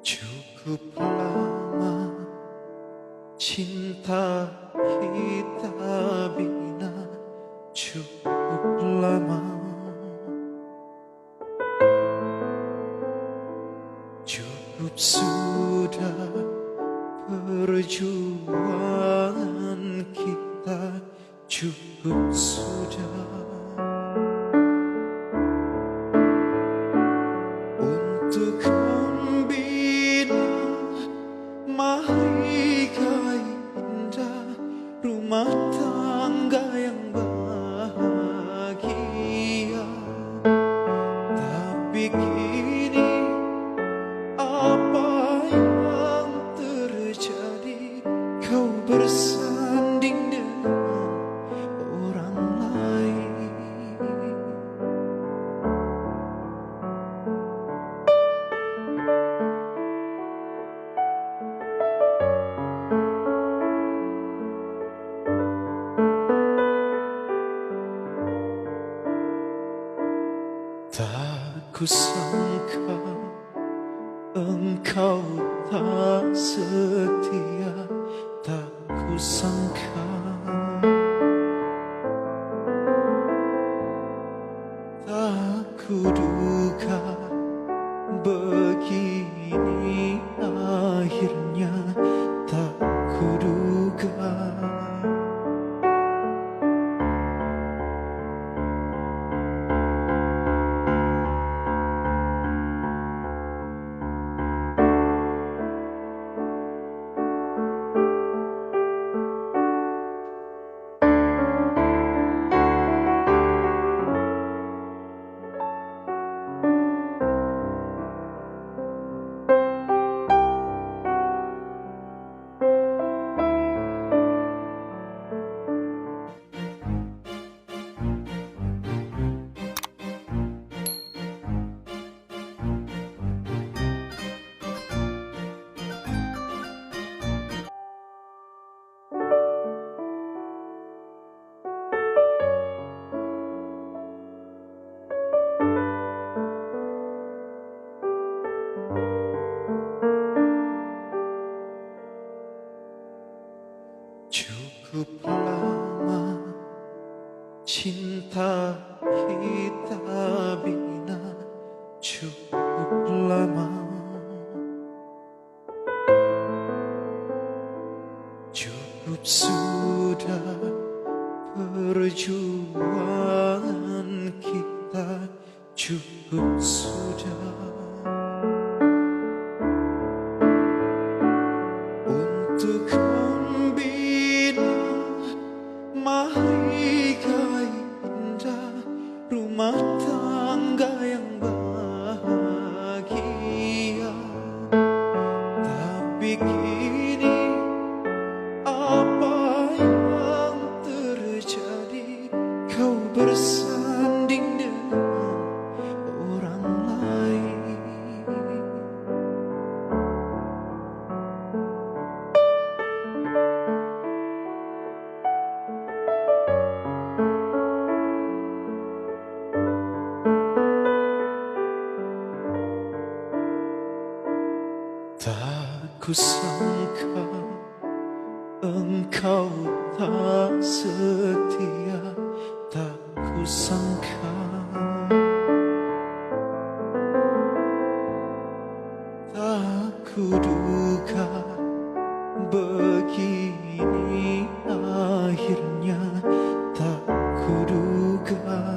Cukup lama cinta kita bina, cukup lama, cukup sudah perjuangan kita, cukup sudah untuk membina mahligai indah rumah tangga yang bahagia. Tapi kini apa yang terjadi? Kau bersanding dengan orang lain. Tak kusangka engkau tak setia, tak kusangka, tak kuduga begini akhirnya, tak kuduga. Cukup lama cinta kita bina, cukup lama, cukup sudah perjuangan kita, cukup sudah untuk membina mahligai indah rumah tangga yang bahagia. Tapi kini apa yang terjadi? Kau bersanding dengan orang lain. Tak kusangka engkau tak setia, tak kusangka, tak kuduga begini akhirnya, tak kuduga.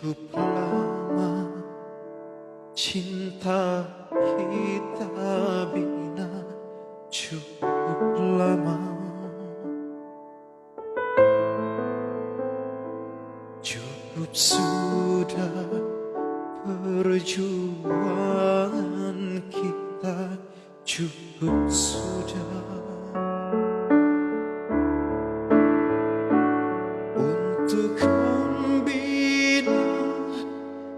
cukup lama cinta kita bina, cukup lama, cukup sudah perjuangan kita, cukup sudah untuk membina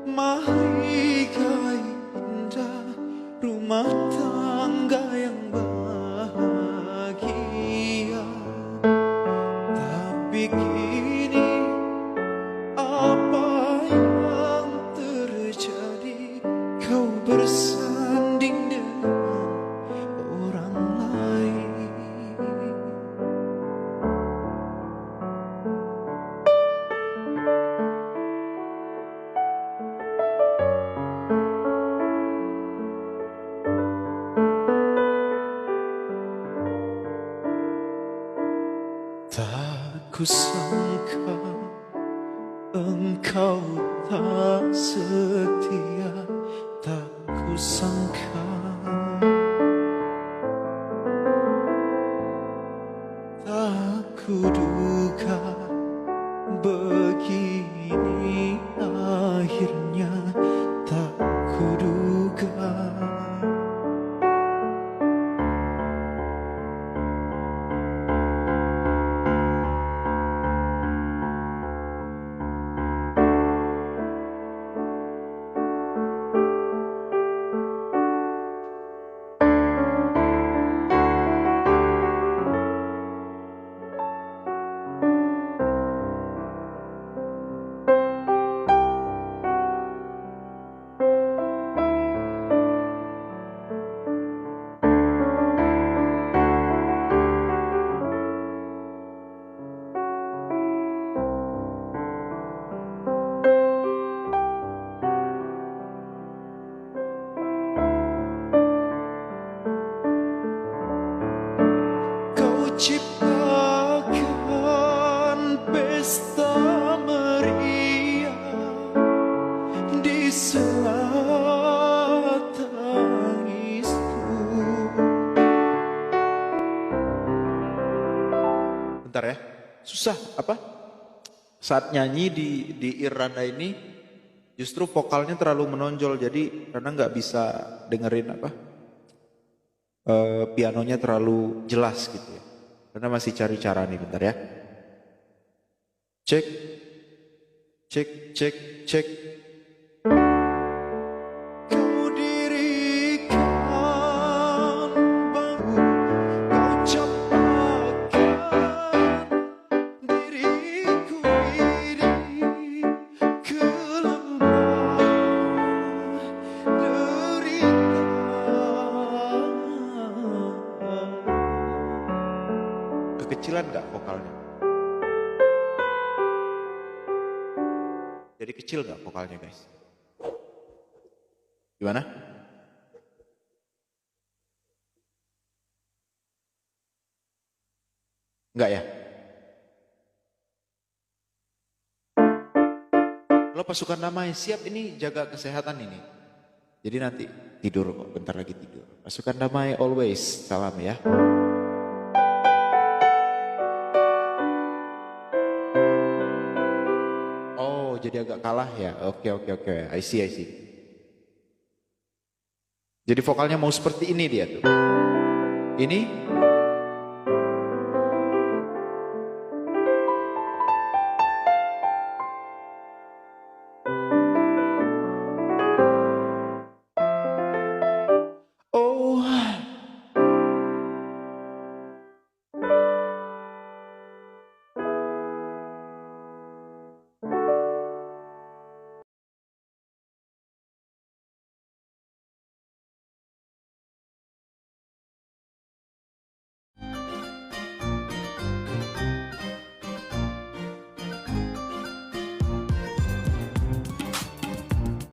mahligai indah rumah tangga yang bahagia. Tapi kini apa yang terjadi? Kau bersanding dengan orang lain. Tak kusangka engkau tak setia, tak kusangka, tak kuduga begini akhirnya, tak kuduga. Ciptakan pesta meriah di sela tangisku. Bentar ya, susah apa? Saat nyanyi di Iranda ini justru vokalnya terlalu menonjol, jadi Rana nggak bisa dengerin apa pianonya terlalu jelas gitu ya. Karena masih cari cara nih, bentar ya. Cek, cek, cek, cek. Kau dirikan baru, kau capakan diriku ini ke lembah derita. Kekecilan gak vokalnya? Jadi kecil gak vokalnya guys? Gimana? Enggak ya? Lo pasukan damai siap ini jaga kesehatan ini. Jadi nanti tidur kok, bentar lagi tidur. Pasukan damai always, salam ya. Jadi agak kalah ya. Oke. I see. Jadi vokalnya mau seperti ini dia tuh. Ini